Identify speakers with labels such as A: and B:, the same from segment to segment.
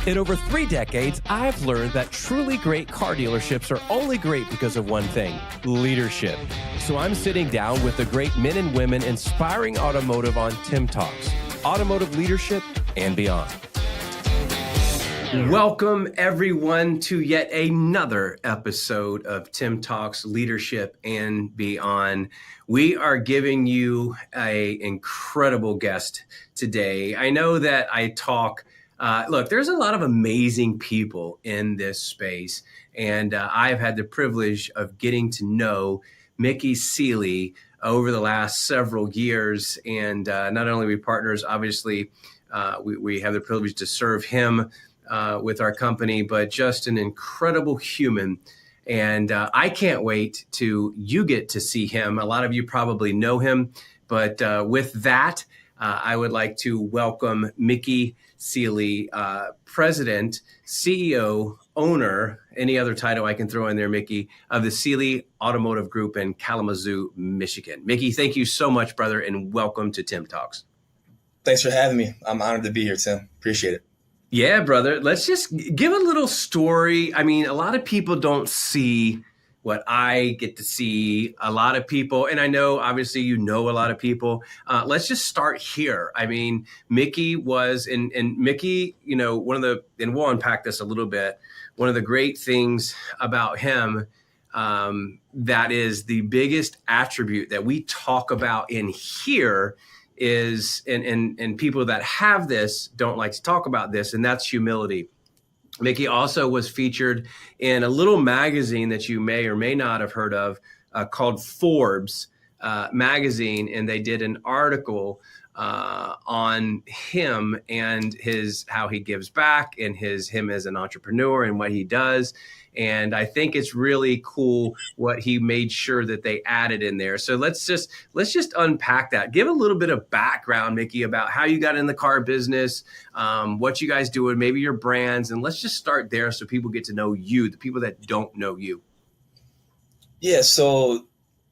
A: In over 3 decades, I've learned that truly great car dealerships are only great because of one thing: leadership. So I'm sitting down with the great men and women inspiring automotive on TimTalks, automotive leadership and beyond. Welcome, everyone, to yet another episode of TimTalks Leadership and Beyond. We are giving you an incredible guest today. I know that I talk look, there's a lot of amazing people in this space, and I've had the privilege of getting to know Mickey Seelye over the last several years. And not only are we partners, obviously, we have the privilege to serve him with our company, but just an incredible human. And I can't wait till you get to see him. A lot of you probably know him, but with that, I would like to welcome Mickey Seelye, President, CEO, owner, any other title I can throw in there, Mickey, of the Seelye Automotive Group in Kalamazoo, Michigan. Mickey, thank you so much, brother, and welcome to TimTalks.
B: Thanks for having me. I'm honored to be here, Tim. Appreciate it.
A: Yeah, brother. Let's just give a little story. I mean, a lot of people don't see what I get to see. A lot of people, and I know obviously you know a lot of people. Let's just start here. I mean, Mickey was, and Mickey, you know, and we'll unpack this a little bit. One of the great things about him, that is the biggest attribute that we talk about in here is, and people that have this don't like to talk about this, and that's humility. Mickey also was featured in a little magazine that you may or may not have heard of called Forbes magazine, and they did an article on him and how he gives back and him as an entrepreneur and what he does. And I think it's really cool what he made sure that they added in there. So let's just unpack that. Give a little bit of background, Mickey, about how you got in the car business, what you guys do, and maybe your brands. And let's just start there so people get to know you, the people that don't know you.
B: Yeah, so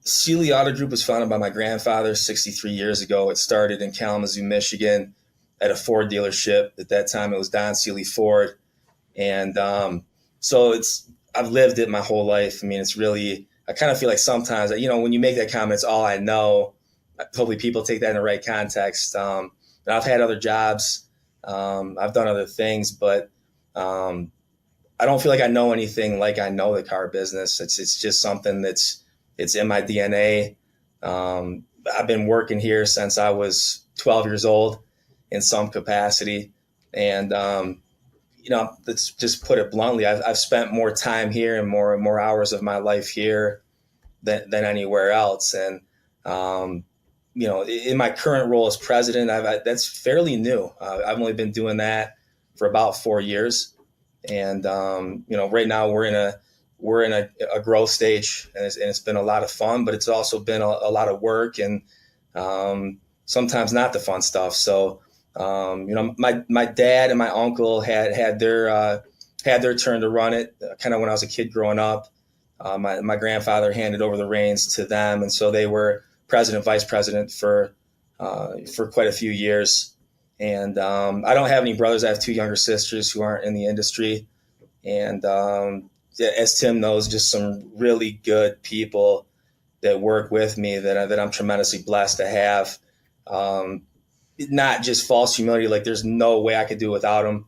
B: Seelye Auto Group was founded by my grandfather 63 years ago. It started in Kalamazoo, Michigan at a Ford dealership. At that time, it was Don Seelye Ford. And so I've lived it my whole life. I mean, it's really, I kind of feel like sometimes, you know, when you make that comment, it's all I know. Hopefully people take that in the right context. I've had other jobs. I've done other things, but I don't feel like I know anything like I know the car business. It's just something it's in my DNA. I've been working here since I was 12 years old in some capacity. And, you know, let's just put it bluntly. I've spent more time here and more hours of my life here than anywhere else. And, you know, in my current role as president, that's fairly new. I've only been doing that for about 4 years. And, you know, right now we're in a growth stage, and it's been a lot of fun, but it's also been a lot of work and sometimes not the fun stuff. So, you know, my dad and my uncle had their turn to run it kind of when I was a kid growing up. My grandfather handed over the reins to them, and so they were president, vice president for quite a few years. And I don't have any brothers. I have 2 younger sisters who aren't in the industry, and as Tim knows, just some really good people that work with me that I'm tremendously blessed to have. Not just false humility, like there's no way I could do without them.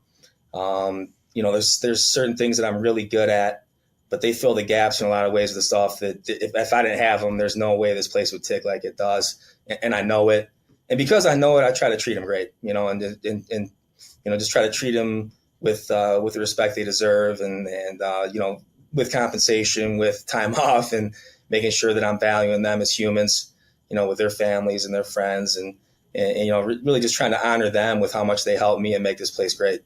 B: You know, there's certain things that I'm really good at, but they fill the gaps in a lot of ways with the stuff that if I didn't have them, there's no way this place would tick like it does. And I know it. And because I know it, I try to treat them great, you know, and you know, just try to treat them with the respect they deserve and you know, with compensation, with time off, and making sure that I'm valuing them as humans, you know, with their families and their friends and you know, really just trying to honor them with how much they help me and make this place great.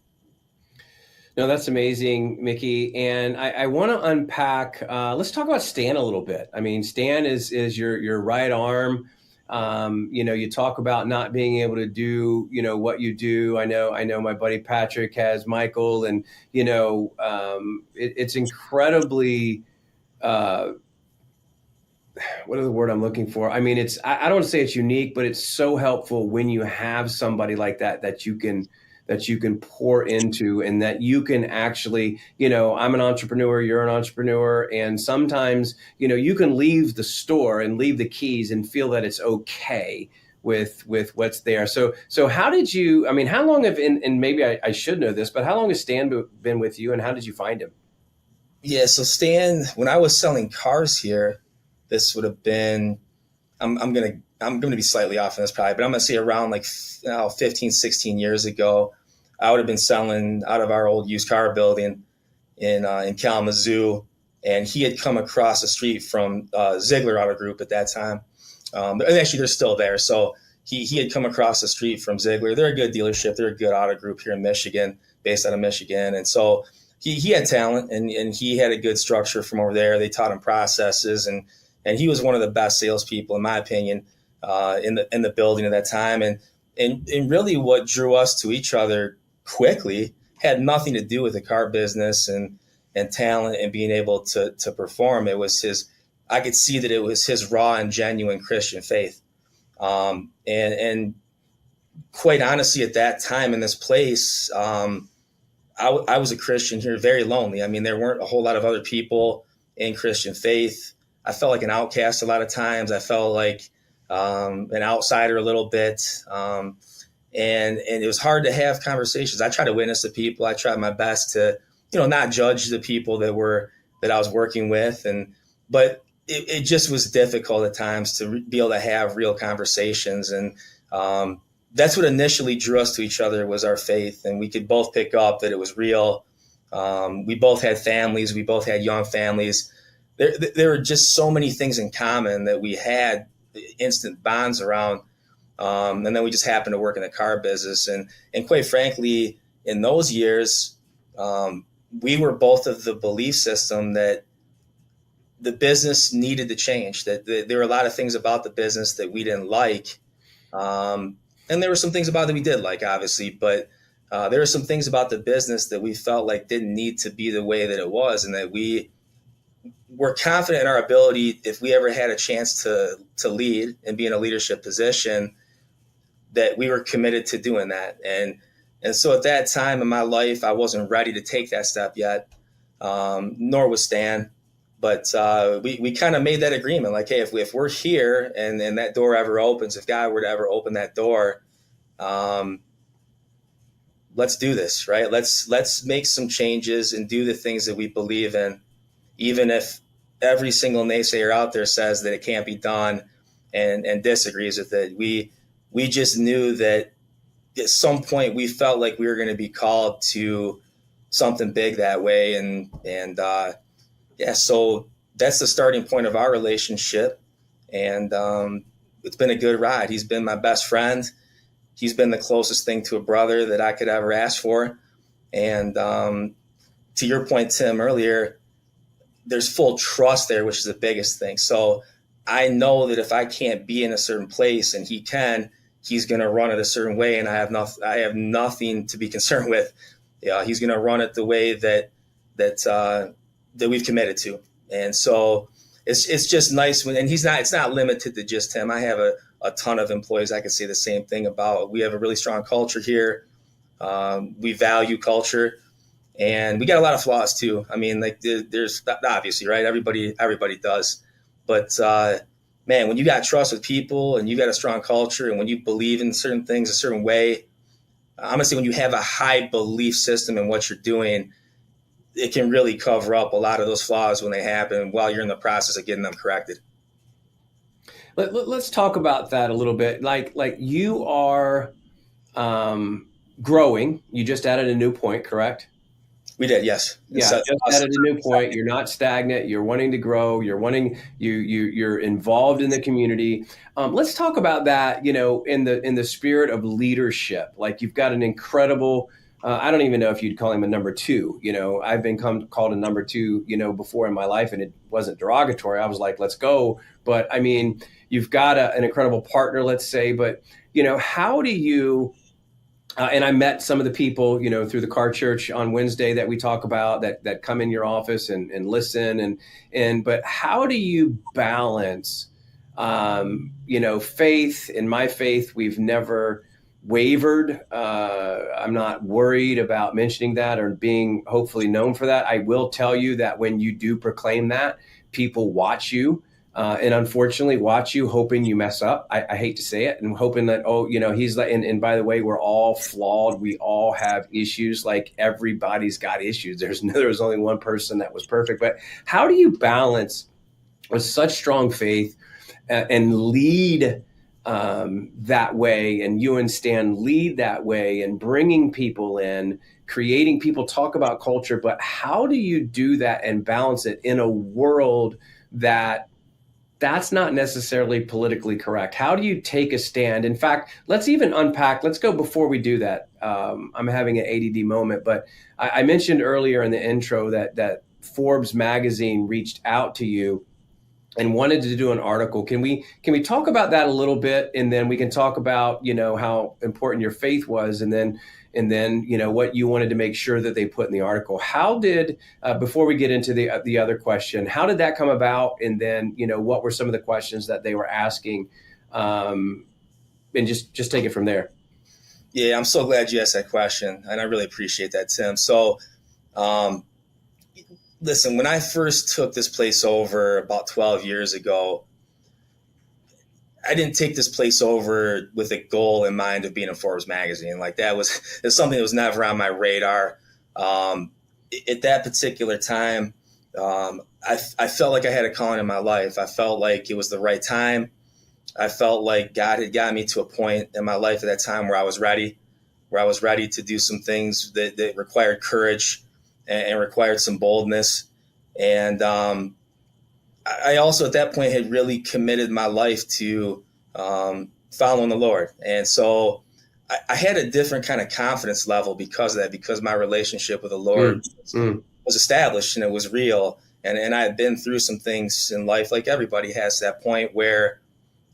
A: No, that's amazing, Mickey. And I want to unpack, let's talk about Stan a little bit. I mean, Stan is your right arm. You know, you talk about not being able to do, you know, what you do. I know my buddy Patrick has Michael, and, you know, it's incredibly, what is the word I'm looking for? I mean, I don't want to say it's unique, but it's so helpful when you have somebody like that you can that you can pour into, and that you can actually, I'm an entrepreneur, you're an entrepreneur. And sometimes, you can leave the store and leave the keys and feel that it's okay with what's there. So how did you, how long and maybe I should know this, but how long has Stan been with you, and how did you find him?
B: Yeah, so Stan, when I was selling cars here, this would have been, I'm gonna be slightly off on this probably, but I'm gonna say around like 15, 16 years ago. I would have been selling out of our old used car building in Kalamazoo, and he had come across the street from Ziegler Auto Group at that time. And actually, they're still there. So he had come across the street from Ziegler. They're a good dealership. They're a good auto group here in Michigan, based out of Michigan. And so he had talent, and he had a good structure from over there. They taught him processes, and he was one of the best salespeople, in my opinion, in the building at that time. And really, what drew us to each other quickly had nothing to do with the car business and talent and being able to perform. It was I could see that it was his raw and genuine Christian faith. And quite honestly, at that time in this place, I was a Christian here, very lonely. There weren't a whole lot of other people in Christian faith. I felt like an outcast a lot of times. I felt like an outsider a little bit. And it was hard to have conversations. I tried to witness to people. I tried my best to, not judge the people that I was working with. But it just was difficult at times to be able to have real conversations. And that's what initially drew us to each other, was our faith. And we could both pick up that it was real. We both had families. We both had young families. There were just so many things in common that we had instant bonds around. And then we just happened to work in the car business. And quite frankly, in those years, we were both of the belief system that the business needed to change, that there were a lot of things about the business that we didn't like. And there were some things about it that we did like, obviously, but there were some things about the business that we felt like didn't need to be the way that it was, and that we were confident in our ability, if we ever had a chance to lead and be in a leadership position, that we were committed to doing that. And so at that time in my life, I wasn't ready to take that step yet, nor was Stan. But we kind of made that agreement, like, hey, if we're here and that door ever opens, if God were to ever open that door, let's do this, right? Let's make some changes and do the things that we believe in, even if every single naysayer out there says that it can't be done and disagrees with it. We just knew that at some point we felt like we were going to be called to something big that way, and so that's the starting point of our relationship. And it's been a good ride. He's been my best friend. He's been the closest thing to a brother that I could ever ask for. And to your point, Tim, earlier, there's full trust there, which is the biggest thing. So I know that if I can't be in a certain place and he can, he's going to run it a certain way, and I have nothing to be concerned with. He's going to run it the way that we've committed to. And so it's just nice and it's not limited to just him. I have a ton of employees I could say the same thing about. We have a really strong culture here. We value culture, and we got a lot of flaws too. There's obviously, right? Everybody does. But man, when you got trust with people and you got a strong culture, and when you believe in certain things a certain way, I'm going to say when you have a high belief system in what you're doing, it can really cover up a lot of those flaws when they happen while you're in the process of getting them corrected.
A: Let's talk about that a little bit. Like you are growing. You just added a new point, correct?
B: We did, yes.
A: Yeah, just added a new point. You're not stagnant. You're wanting to grow. You're involved in the community. Let's talk about that. In the spirit of leadership. Like, you've got an incredible. I don't even know if you'd call him a number two. I've been called a number two. Before in my life, and it wasn't derogatory. I was like, let's go. But you've got an incredible partner, let's say. But how do you? And I met some of the people, through the car church on Wednesday that we talk about that come in your office and listen. But how do you balance, faith? In my faith, we've never wavered. I'm not worried about mentioning that or being hopefully known for that. I will tell you that when you do proclaim that, people watch you. And unfortunately watch you hoping you mess up. I hate to say it, and hoping that, oh, he's like, and by the way, we're all flawed. We all have issues. Like, everybody's got issues. There was only one person that was perfect. But how do you balance with such strong faith and lead that way, and you and Stan lead that way, and bringing people in, creating people talk about culture, but how do you do that and balance it in a world that's not necessarily politically correct? How do you take a stand? In fact, let's even unpack. Let's go before we do that. I'm having an ADD moment, but I mentioned earlier in the intro that Forbes magazine reached out to you and wanted to do an article. Can we talk about that a little bit, and then we can talk about how important your faith was, and then what you wanted to make sure that they put in the article. How did before we get into the other question, how did that come about, and then what were some of the questions that they were asking, and just take it from there.
B: Yeah, I'm so glad you asked that question, and I really appreciate that, Tim. So, listen, when I first took this place over about 12 years ago, I didn't take this place over with a goal in mind of being in Forbes magazine. Like, it's something that was never on my radar. At that particular time, I felt like I had a calling in my life. I felt like it was the right time. I felt like God had gotten me to a point in my life at that time where I was ready to do some things that required courage and required some boldness. And I also at that point had really committed my life to following the Lord. And so I had a different kind of confidence level because of that, because my relationship with the Lord was established and it was real. And I had been through some things in life, like everybody has, that point where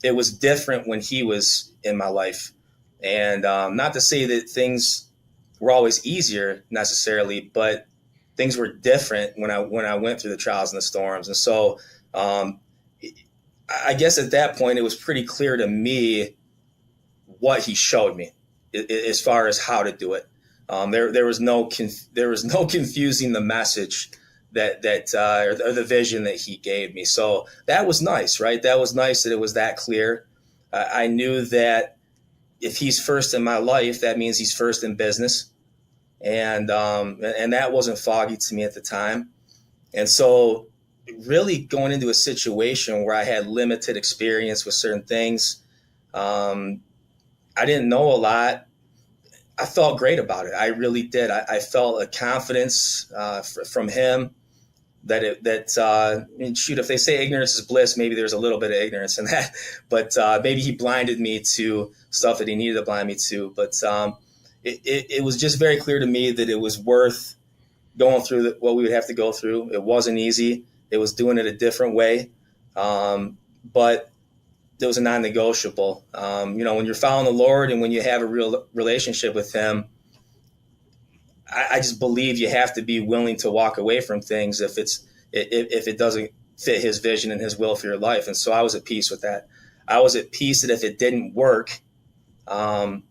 B: it was different when he was in my life. And not to say that things were always easier necessarily, but things were different when I went through the trials and the storms. And so I guess at that point, it was pretty clear to me what he showed me as far as how to do it. There was no confusing the message or the vision that he gave me. So that was nice, right? That was nice that it was that clear. I knew that if he's first in my life, that means he's first in business. And that wasn't foggy to me at the time. And so really going into a situation where I had limited experience with certain things, I didn't know a lot. I felt great about it. I really did. I felt a confidence from him shoot, if they say ignorance is bliss, maybe there's a little bit of ignorance in that, but maybe he blinded me to stuff that he needed to blind me to. But it was just very clear to me that it was worth going through what we would have to go through. It wasn't easy. It was doing it a different way. But it was a non-negotiable. When you're following the Lord and when you have a real relationship with him, I just believe you have to be willing to walk away from things if it doesn't fit his vision and his will for your life. And so I was at peace with that. I was at peace that if it didn't work, then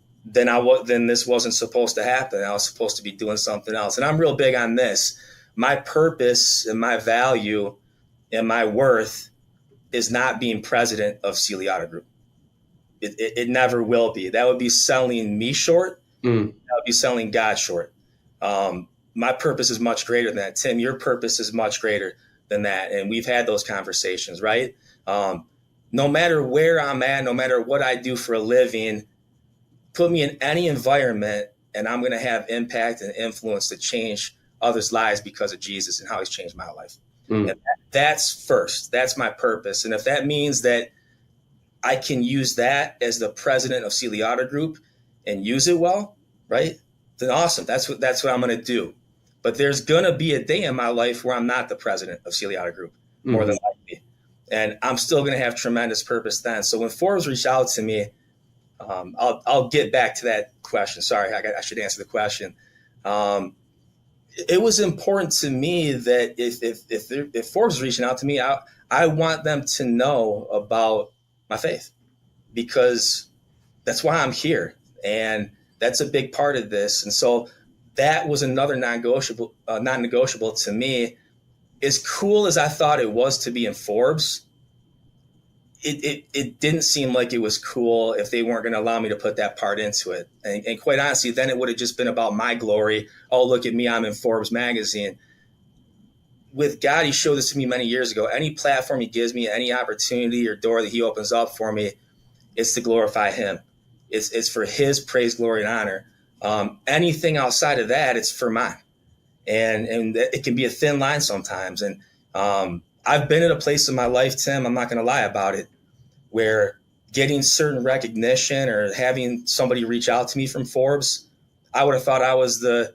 B: this wasn't supposed to happen. I was supposed to be doing something else. And I'm real big on this. My purpose and my value and my worth is not being president of Seelye Auto Group. It never will be. That would be selling me short. That would be selling God short. My purpose is much greater than that. Tim, your purpose is much greater than that. And we've had those conversations, right? No matter where I'm at, no matter what I do for a living, put me in any environment and I'm going to have impact and influence to change others' lives because of Jesus and how he's changed my life. And that's first. That's my purpose. And if that means that I can use that as the president of Seelye Auto Group and use it well, right? Then awesome. That's what I'm going to do. But there's going to be a day in my life where I'm not the president of Seelye Auto Group, more than likely. And I'm still going to have tremendous purpose then. So when Forbes reached out to me, I'll get back to that question. Sorry, I should answer the question. It was important to me that if Forbes is reaching out to me, I want them to know about my faith, because that's why I'm here. And that's a big part of this. And so that was another non-negotiable to me. As cool as I thought it was to be in Forbes, it didn't seem like it was cool if they weren't going to allow me to put that part into it. And quite honestly, then it would have just been about my glory. Oh, look at me, I'm in Forbes magazine. With God, he showed this to me many years ago. Any platform he gives me, any opportunity or door that he opens up for me, it's to glorify him. It's for his praise, glory, and honor. Anything outside of that, it's for mine. And it can be a thin line sometimes. And I've been at a place in my life, Tim, I'm not going to lie about it, where getting certain recognition or having somebody reach out to me from Forbes, I would have thought I was the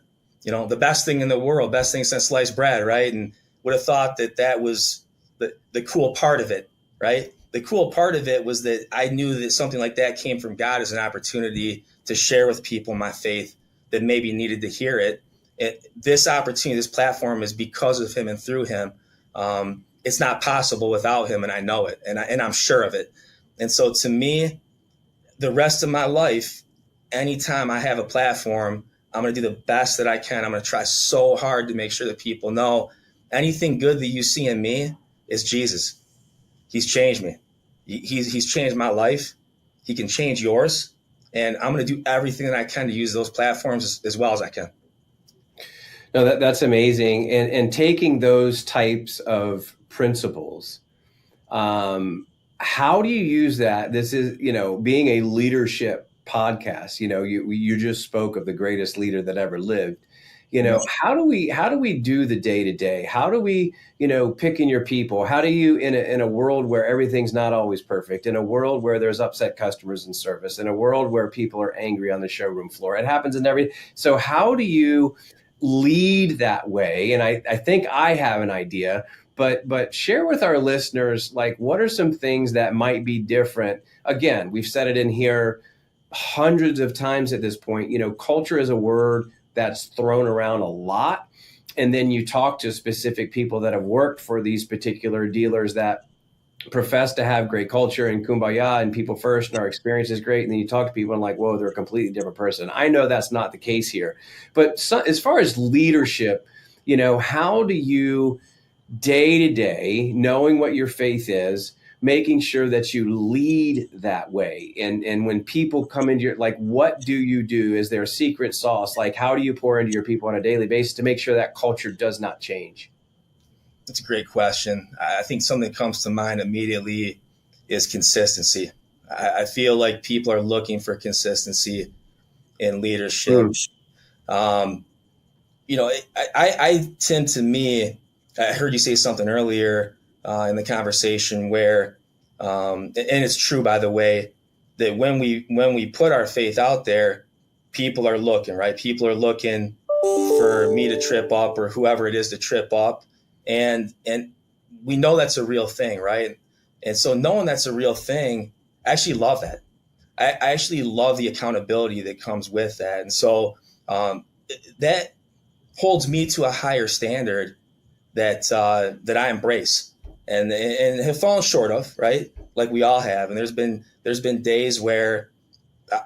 B: best thing in the world, best thing since sliced bread, right? And would have thought that was the cool part of it, right? The cool part of it was that I knew that something like that came from God as an opportunity to share with people my faith that maybe needed to hear it. This opportunity, this platform is because of him and through him. It's not possible without him, and I know it, and I'm sure of it. And so to me, the rest of my life, anytime I have a platform, I'm going to do the best that I can. I'm going to try so hard to make sure that people know anything good that you see in me is Jesus. He's changed me. He's changed my life. He can change yours. And I'm going to do everything that I can to use those platforms as well as I can.
A: No, that's amazing. And taking those types of principles, how do you use that? This is, being a leadership podcast, you just spoke of the greatest leader that ever lived. How do we do the day to day? How do we, picking your people? How do you, in a world where everything's not always perfect, in a world where there's upset customers in service, in a world where people are angry on the showroom floor, it happens in every. So how do you lead that way? And I think I have an idea, but share with our listeners, like, what are some things that might be different? Again, we've said it in here hundreds of times at this point. Culture is a word that's thrown around a lot. And then you talk to specific people that have worked for these particular dealers that profess to have great culture and kumbaya and people first and our experience is great. And then you talk to people and like, whoa, they're a completely different person. I know that's not the case here. But as far as leadership, how do you day to day, knowing what your faith is, making sure that you lead that way? And when people come into your, like, what do you do? Is there a secret sauce? Like, how do you pour into your people on a daily basis to make sure that culture does not change?
B: That's a great question. I think something that comes to mind immediately is consistency. I feel like people are looking for consistency in leadership. I tend to me, I heard you say something earlier in the conversation where, and it's true, by the way, that when we put our faith out there, people are looking, right? People are looking for me to trip up or whoever it is to trip up. And we know that's a real thing, right? And so knowing that's a real thing, I actually love that. I actually love the accountability that comes with that. And so that holds me to a higher standard that I embrace and have fallen short of, right? Like we all have. And there's been days where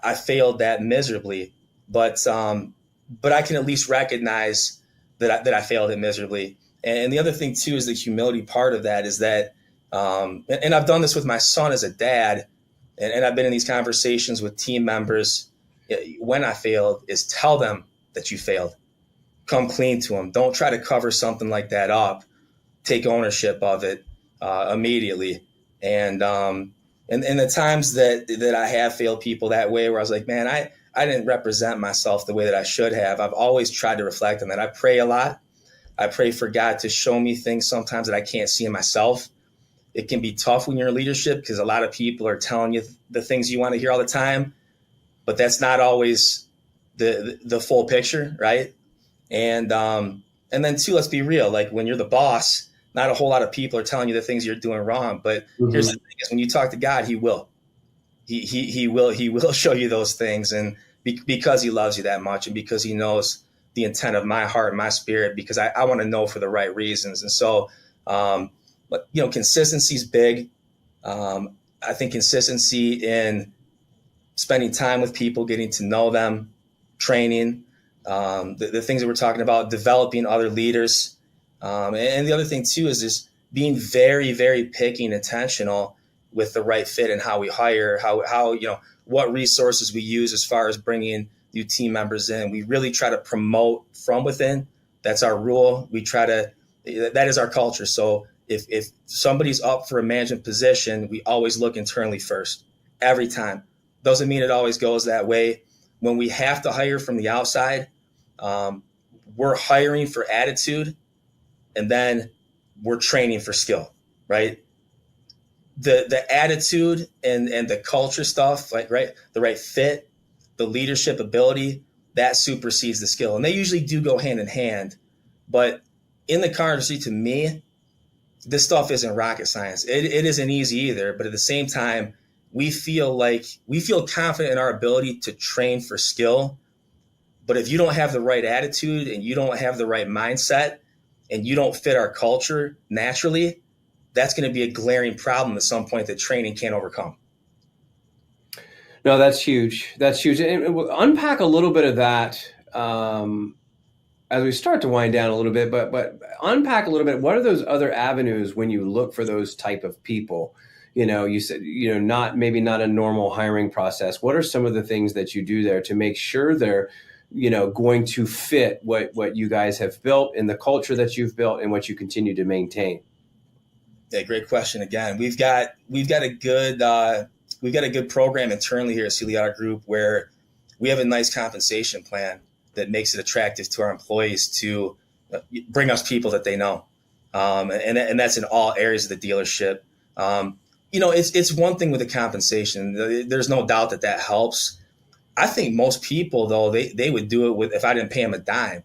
B: I failed that miserably, but I can at least recognize that I failed it miserably. And the other thing too is the humility part of that is that, and I've done this with my son as a dad, and I've been in these conversations with team members when I failed, is tell them that you failed. Come clean to them. Don't try to cover something like that up. Take ownership of it immediately. And the times that I have failed people that way, where I was like, man, I didn't represent myself the way that I should have. I've always tried to reflect on that. I pray a lot. I pray for God to show me things sometimes that I can't see in myself. It can be tough when you're in leadership because a lot of people are telling you the things you want to hear all the time, but that's not always the full picture, right? And then too, let's be real. Like when you're the boss, not a whole lot of people are telling you the things you're doing wrong. But here's the thing: is when you talk to God, He will. He will show you those things, and because He loves you that much, and because He knows the intent of my heart and my spirit, because I want to know for the right reasons. And so, but consistency is big. I think consistency in spending time with people, getting to know them, training, the things that we're talking about, developing other leaders. And the other thing too is just being very, very picky and intentional with the right fit and how we hire, how what resources we use as far as bringing new team members in. We really try to promote from within. That's our rule. That is our culture. So if somebody's up for a management position, we always look internally first, every time. Doesn't mean it always goes that way. When we have to hire from the outside, we're hiring for attitude, and then we're training for skill, right? The attitude and the culture stuff, like the right fit, the leadership ability, that supersedes the skill, and they usually do go hand in hand. But in the car industry, to me, this stuff isn't rocket science. It isn't easy either, but at the same time, we feel confident in our ability to train for skill. But if you don't have the right attitude and you don't have the right mindset and you don't fit our culture naturally, that's going to be a glaring problem at some point that training can't overcome.
A: No, that's huge. That's huge. And we'll unpack a little bit of that as we start to wind down a little bit, but unpack a little bit. What are those other avenues when you look for those type of people? You said, not a normal hiring process. What are some of the things that you do there to make sure they're, going to fit what you guys have built and the culture that you've built and what you continue to maintain?
B: Yeah, great question. Again, we've got a good program internally here at Seelye Group where we have a nice compensation plan that makes it attractive to our employees to bring us people that they know, and that's in all areas of the dealership. It's one thing with the compensation. There's no doubt that helps. I think most people, though, they would do it if I didn't pay them a dime.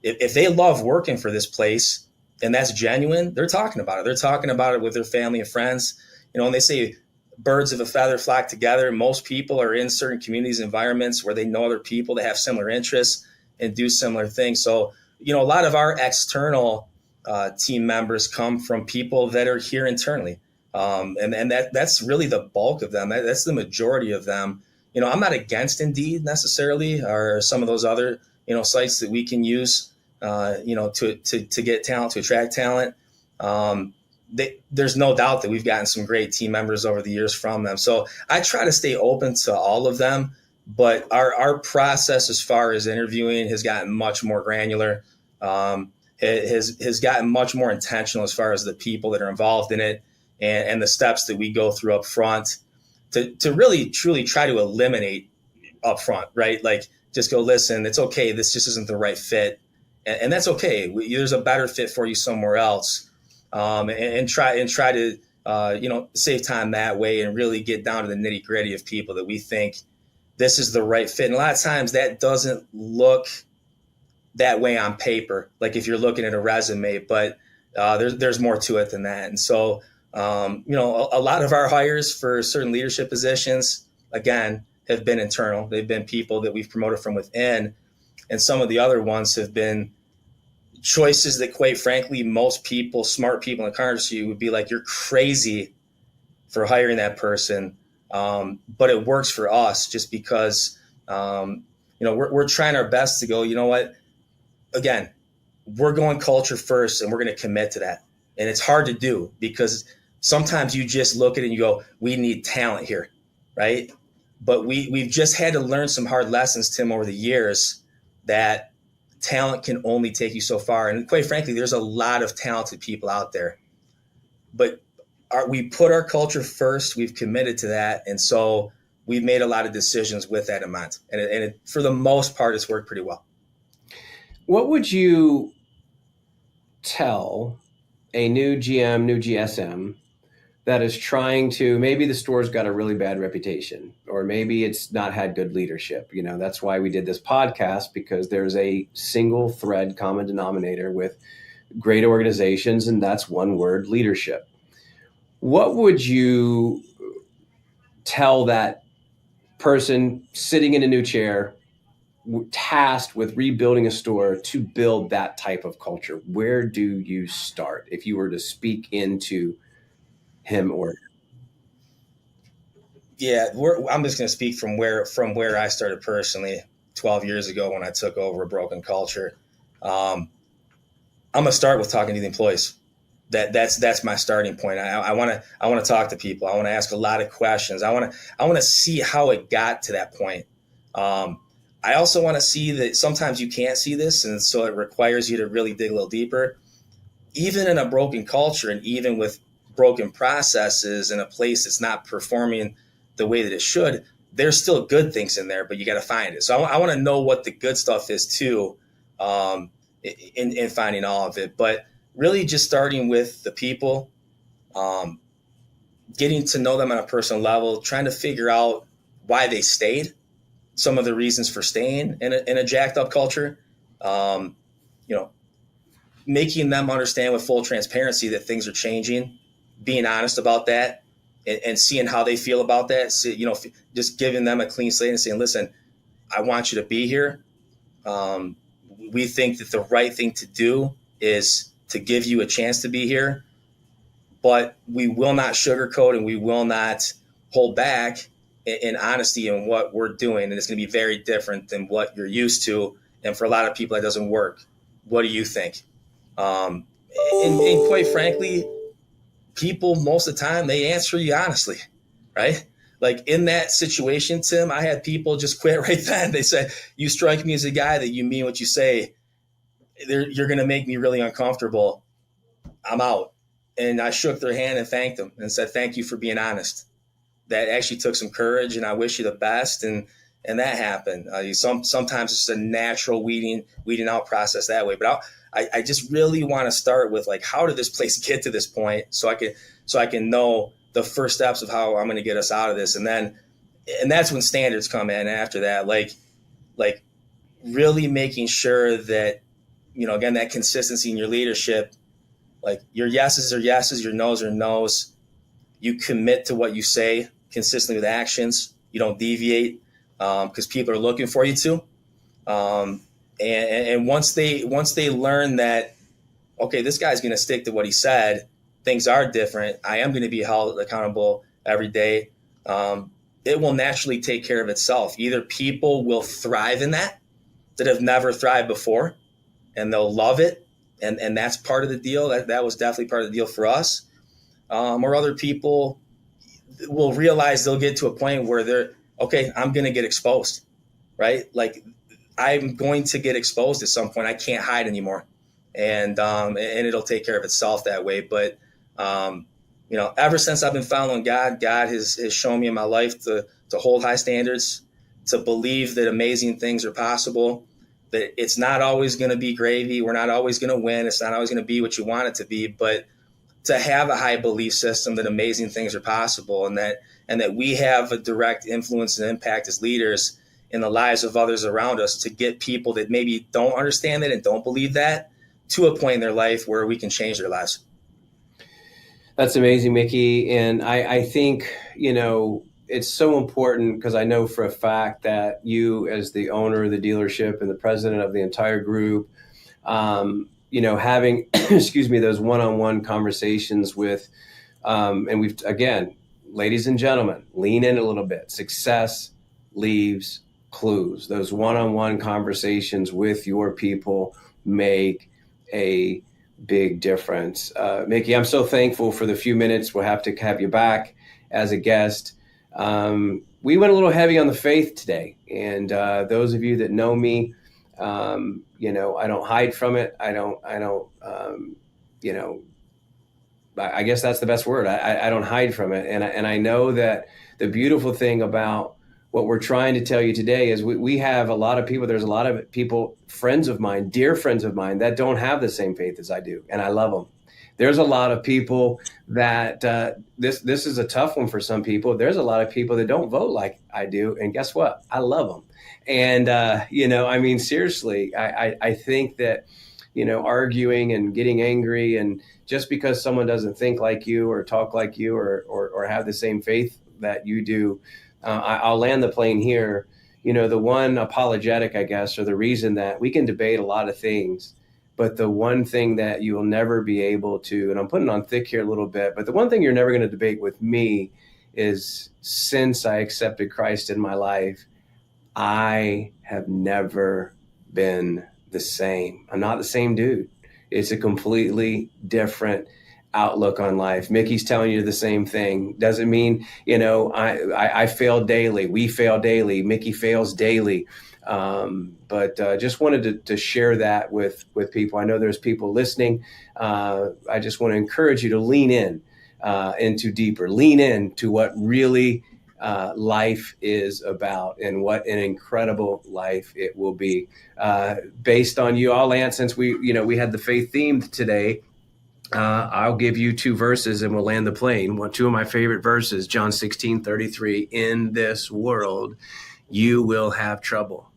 B: If they love working for this place and that's genuine, they're talking about it. They're talking about it with their family and friends. And they say birds of a feather flock together. Most people are in certain communities, environments where they know other people that have similar interests and do similar things. So, a lot of our external team members come from people that are here internally. And that's really the bulk of them. That's the majority of them. I'm not against Indeed necessarily, or some of those other, sites that we can use, to get talent, to attract talent. There's no doubt that we've gotten some great team members over the years from them. So I try to stay open to all of them, but our process as far as interviewing has gotten much more granular. It has gotten much more intentional as far as the people that are involved in it and the steps that we go through up front to really truly try to eliminate up front, right? Like just go, listen, it's okay. This just isn't the right fit. And that's okay. There's a better fit for you somewhere else. And try to, save time that way and really get down to the nitty gritty of people that we think this is the right fit. And a lot of times that doesn't look that way on paper, like if you're looking at a resume, but there's more to it than that. And so, a lot of our hires for certain leadership positions, again, have been internal. They've been people that we've promoted from within. And some of the other ones have been choices that, quite frankly, most people, smart people in the car industry would be like, you're crazy for hiring that person. But it works for us just because, we're trying our best to go, you know what, again, we're going culture first and we're going to commit to that. And it's hard to do because sometimes you just look at it and you go, we need talent here, right? But we've just had to learn some hard lessons, Tim, over the years that talent can only take you so far. And quite frankly, there's a lot of talented people out there. But we put our culture first. We've committed to that. And so we've made a lot of decisions with that in mind. And for the most part, it's worked pretty well.
A: What would you tell a new GM, new GSM that is trying to, maybe the store's got a really bad reputation, or maybe it's not had good leadership? That's why we did this podcast, because there's a single thread common denominator with great organizations, and that's one word: leadership. What would you tell that person sitting in a new chair, tasked with rebuilding a store, to build that type of culture? Where do you start if you were to speak into him or her?
B: Yeah, I'm just going to speak from where I started personally 12 years ago when I took over a broken culture. Um, I'm going to start with talking to the employees. That's my starting point. I want to talk to people. I want to ask a lot of questions. I want to see how it got to that point. Um, I also want to see that sometimes you can't see this, and so it requires you to really dig a little deeper. Even in a broken culture, and even with broken processes in a place that's not performing the way that it should, there's still good things in there, but you got to find it. So I want to know what the good stuff is too, in finding all of it. But really, just starting with the people, um, getting to know them on a personal level, trying to figure out why they stayed, some of the reasons for staying in a jacked up culture. Um, you know, Making them understand with full transparency that things are changing, being honest about that, and seeing how they feel about that. So, just giving them a clean slate and saying, listen, I want you to be here. Um, we think that the right thing to do is to give you a chance to be here, but we will not sugarcoat and we will not hold back in honesty in what we're doing. And it's going to be very different than what you're used to. And for a lot of people, that doesn't work. What do you think? Um, and quite frankly, people most of the time, they answer you honestly, right? Like in that situation, Tim, I had people just quit right then. They said, you strike me as a guy that you mean what you say. You're going to make me really uncomfortable. I'm out. And I shook their hand and thanked them and said, thank you for being honest. That actually took some courage, and I wish you the best. And that happened. Sometimes it's a natural weeding out process that way. But I just really want to start with, like, how did this place get to this point, so I can know the first steps of how I'm going to get us out of this, and that's when standards come in after that, like really making sure that, again, that consistency in your leadership, like your yeses are yeses, your nos are nos. You commit to what you say consistently with actions. You don't deviate, because people are looking for you to. And once they learn that, okay, this guy's going to stick to what he said, things are different, I am going to be held accountable every day, it will naturally take care of itself. Either people will thrive in that have never thrived before, and they'll love it, and that's part of the deal. That was definitely part of the deal for us. Or other people will realize they'll get to a point where they're, okay, I'm going to get exposed, right? Like, I'm going to get exposed at some point. I can't hide anymore. And it'll take care of itself that way. But, ever since I've been following God has shown me in my life to hold high standards, to believe that amazing things are possible, that it's not always going to be gravy. We're not always going to win. It's not always going to be what you want it to be, but to have a high belief system that amazing things are possible, and that we have a direct influence and impact as leaders in the lives of others around us, to get people that maybe don't understand it and don't believe that to a point in their life where we can change their lives.
A: That's amazing, Mickey. And I think, it's so important, because I know for a fact that you, as the owner of the dealership and the president of the entire group, having, excuse me, those one-on-one conversations with, and we've, again, ladies and gentlemen, lean in a little bit. Success leaves clues. Those one-on-one conversations with your people make a big difference. Mickey, I'm so thankful for the few minutes. We'll have to have you back as a guest. We went a little heavy on the faith today, and those of you that know me, I don't hide from it. I guess that's the best word. I don't hide from it. And I know that the beautiful thing about what we're trying to tell you today is we have a lot of people. There's a lot of people, friends of mine, dear friends of mine, that don't have the same faith as I do. And I love them. There's a lot of people that this is a tough one for some people. There's a lot of people that don't vote like I do. And guess what? I love them. And, seriously, I think that, arguing and getting angry, and just because someone doesn't think like you or talk like you or have the same faith that you do, I'll land the plane here. The one apologetic, I guess, or the reason that we can debate a lot of things, but the one thing that you will never be able to, and I'm putting on thick here a little bit, but the one thing you're never going to debate with me is since I accepted Christ in my life, I have never been the same. I'm not the same dude. It's a completely different outlook on life. Mickey's telling you the same thing. Doesn't mean, I fail daily. We fail daily. Mickey fails daily. But just wanted to share that with people. I know there's people listening. I just want to encourage you to lean in into deeper, lean into what really life is about and what an incredible life it will be. Based on you all, Lance, since we had the faith theme today, I'll give you two verses and we'll land the plane. Two of my favorite verses, John 16:33, in this world, you will have trouble,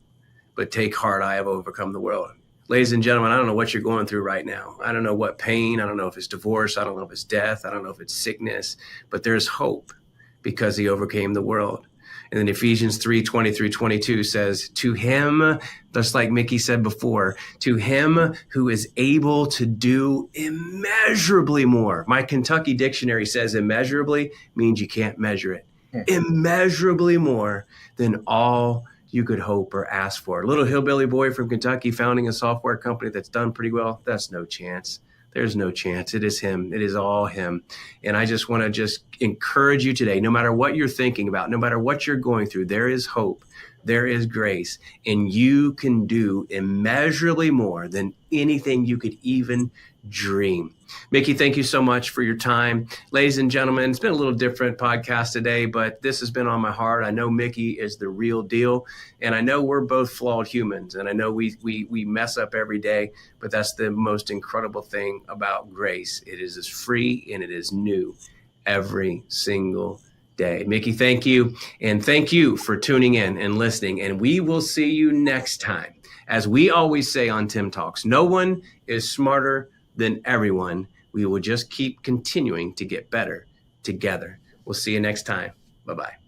A: but take heart, I have overcome the world. Ladies and gentlemen, I don't know what you're going through right now. I don't know what pain. I don't know if it's divorce. I don't know if it's death. I don't know if it's sickness, but there's hope because he overcame the world. And then Ephesians 3:20-22 says, to him, just like Mickey said before, to him who is able to do immeasurably more. My Kentucky dictionary says immeasurably means you can't measure it. Immeasurably more than all you could hope or ask for. A little hillbilly boy from Kentucky founding a software company that's done pretty well. That's no chance. There's no chance. It is him. It is all him. And I just want to encourage you today, no matter what you're thinking about, no matter what you're going through, there is hope. There is grace. And you can do immeasurably more than anything you could even dream. Mickey, thank you so much for your time. Ladies and gentlemen, it's been a little different podcast today, but this has been on my heart. I know Mickey is the real deal, and I know we're both flawed humans, and I know we mess up every day, but that's the most incredible thing about grace. It is as free and it is new every single day. Mickey, thank you, and thank you for tuning in and listening, and we will see you next time. As we always say on TimTalks, no one is smarter than everyone. We will just keep continuing to get better together. We'll see you next time. Bye-bye.